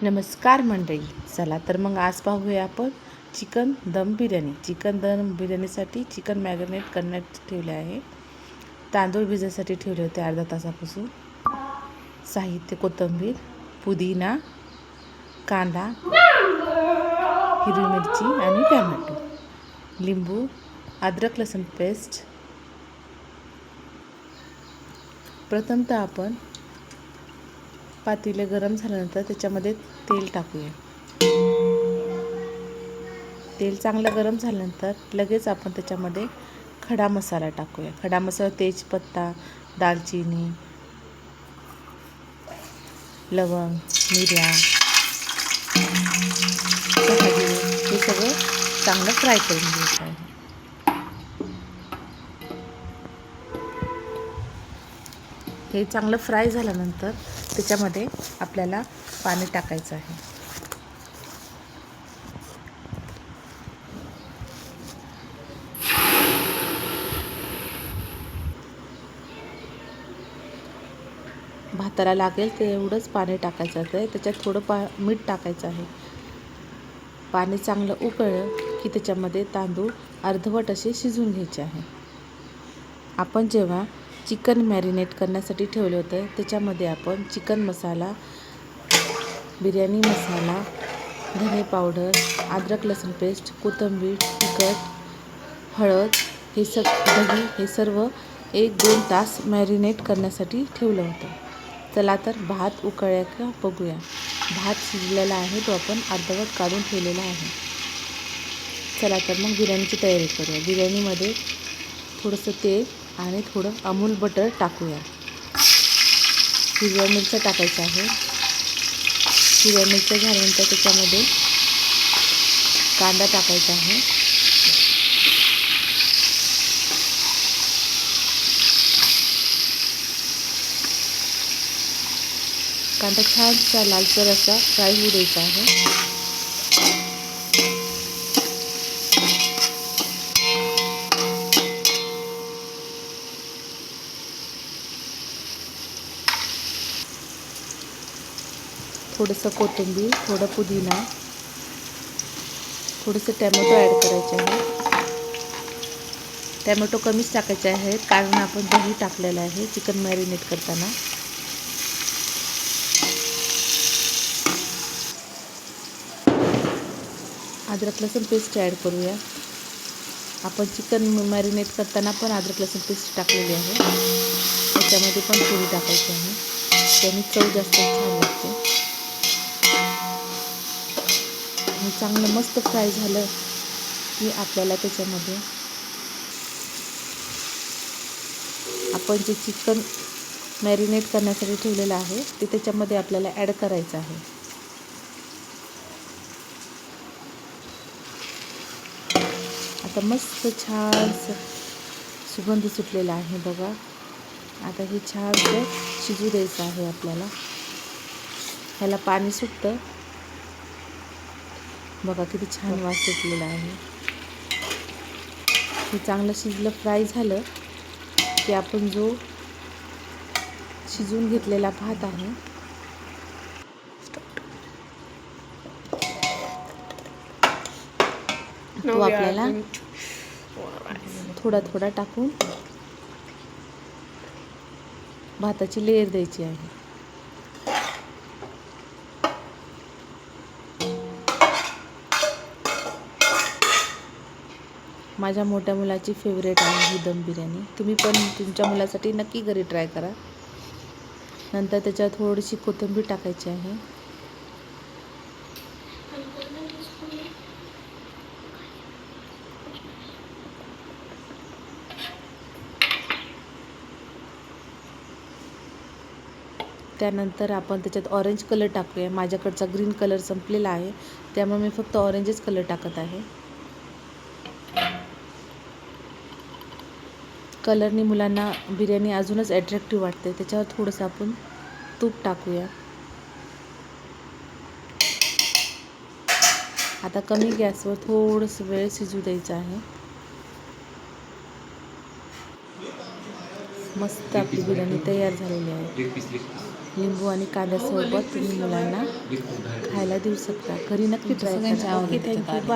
नमस्कार मंडळी. चला तर मग आज पाहूया आपण चिकन दम बिर्याणी. चिकन दम बिर्याणीसाठी चिकन मॅरिनेट करण्यात ठेवले आहे. तांदूळ भिजण्यासाठी ठेवले होते अर्धा तासापासून. साहित्य: कोथिंबीर, पुदिना, कांदा, हिरवी मिरची आणि टोमॅटो, लिंबू, अद्रक लसूण पेस्ट. प्रथमतः आपण पातेले गरम झाल्यानंतर त्याच्यामध्ये तेल टाकूया. तेल चांगलं गरम झाल्यानंतर लगेच आपण त्याच्यामध्ये खडा मसाला टाकूया. खडा मसाला तेजपत्ता, दालचिनी, लवंग, मिऱ्या, हे सगळं चांगलं फ्राय करून घ्यायचं आहे. हे चांगलं फ्राय झाल्यानंतर त्याच्यामध्ये आपल्याला पाणी टाकायचं आहे. भाताला लागेल तेवढंच पाणी टाकायचं आहे. त्याच्यात थोडं मीठ टाकायचं आहे. पाणी चांगलं उकळलं की त्याच्यामध्ये तांदूळ अर्धवट असे शिजवून घ्यायचे आहे. आपण जेव्हा चिकन मॅरिनेट करण्यासाठी ठेवले होते त्याच्यामध्ये आपण चिकन मसाला, बिर्याणी मसाला, धने पावडर, अद्रक लसूण पेस्ट, कोथिंबीर, तिखट, हळद, दही हे सर्व 1-2 तास मॅरिनेट करण्यासाठी ठेवलं होतं. चला तर भात उकळला का बघूया. भात शिजलेला आहे, तो आपण अर्धवट काढून ठेवलेला आहे. चला तर मग बिर्याणीची तयारी करूया. बिर्याणीमध्ये थोडंसं तेल आणि थोडं अमूल बटर टाकूया. हिरव्या मिरच्या टाकायच्या आहे. हिरव्या मिरच्या झाल्यानंतर त्याच्यामध्ये कांदा टाकायचा आहे. कांदा छानसा लालसर असा फ्राय होऊ द्यायचा आहे. थोडंसं कोथिंबीर, थोडं पुदिना, थोडेसे टॅमॅटो ॲड करायचे आहे. टॅमॅटो कमीच टाकायचे आहेत कारण आपण दही टाकलेलं आहे चिकन मॅरिनेट करताना. अद्रक लसूण पेस्ट ॲड करूया. आपण चिकन मॅरिनेट करताना पण अद्रक लसूण पेस्ट टाकलेली आहे. त्याच्यामध्ये पण थोडी टाकायची आहे, त्याने चव जास्त छान लागते. हे चांगलं मस्त फ्राय झालं की आपल्याला त्याच्यामध्ये आपण जे चिकन मॅरिनेट करण्यासाठी ठेवलेलं आहे ते त्याच्यामध्ये आपल्याला ॲड करायचं आहे. आता मस्त छान सुगंध सुटलेला आहे बघा. आता हे छान शिजू द्यायचं आहे आपल्याला. ह्याला पाणी सुटतं बघा, किती छान वास सुटलेला आहे. हे चांगलं शिजलं, फ्राय झालं की आपण जो शिजवून घेतलेला भात आहे तो आपल्याला थोडा थोडा टाकून भाताची लेयर द्यायची आहे. माझ्या मोठ्या मुलाची फेवरेट आहे ही दम बिर्याणी. तुम्ही पण तुमच्या मुलासाठी नक्की घरी ट्राय करा. नंतर त्याच्यात थोडीशी कोथिंबीर टाकायची आहे. त्यानंतर आपण त्याच्यात ऑरेंज कलर टाकूया. माझ्याकडचा ग्रीन कलर संपलेला आहे त्यामुळे मी फक्त ऑरेंजच कलर टाकत आहे. कलरनी मुलांना बिर्याणी अजूनच अट्रॅक्टिव्ह वाटते. त्याच्यावर थोडंसं आपण तूप टाकूया. आता कमी गॅसवर थोडंसं वेळ शिजू द्यायचं आहे. मस्त आपली बिर्याणी तयार झालेली आहे. लिंबू आणि कांद्यासोबत तुम्ही मुलांना खायला देऊ शकता. घरी नक्की ट्राय करा. Okay, thank you.